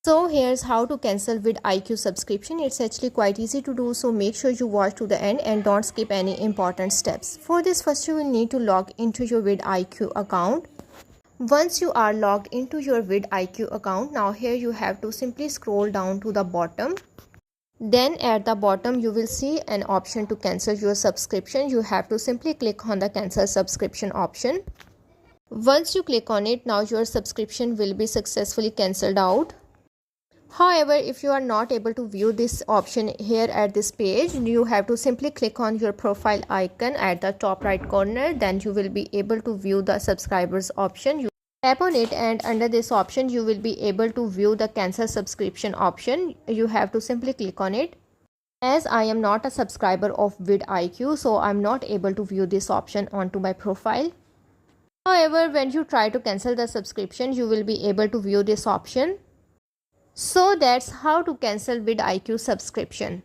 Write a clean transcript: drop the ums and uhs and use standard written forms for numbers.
So here's how to cancel Vidiq subscription. It's actually quite easy to do, so make sure you watch to the end and don't skip any important steps. For this, first you will need to log into your Vidiq account. Once you are logged into your Vidiq account, now here you have to simply scroll down to the bottom. Then at the bottom you will see an option to cancel your subscription. You have to simply click on the cancel subscription option. Once you click on it, now your subscription will be successfully cancelled out. However, if you are not able to view this option here at this page, you have to simply click on your profile icon at the top right corner. Then you will be able to view the subscribers option. You tap on it and under this option you will be able to view the cancel subscription option. You have to simply click on it. As I am not a subscriber of Vidiq, so I'm not able to view this option onto my profile. However, when you try to cancel the subscription, you will be able to view this option. So that's how to cancel Vidiq subscription.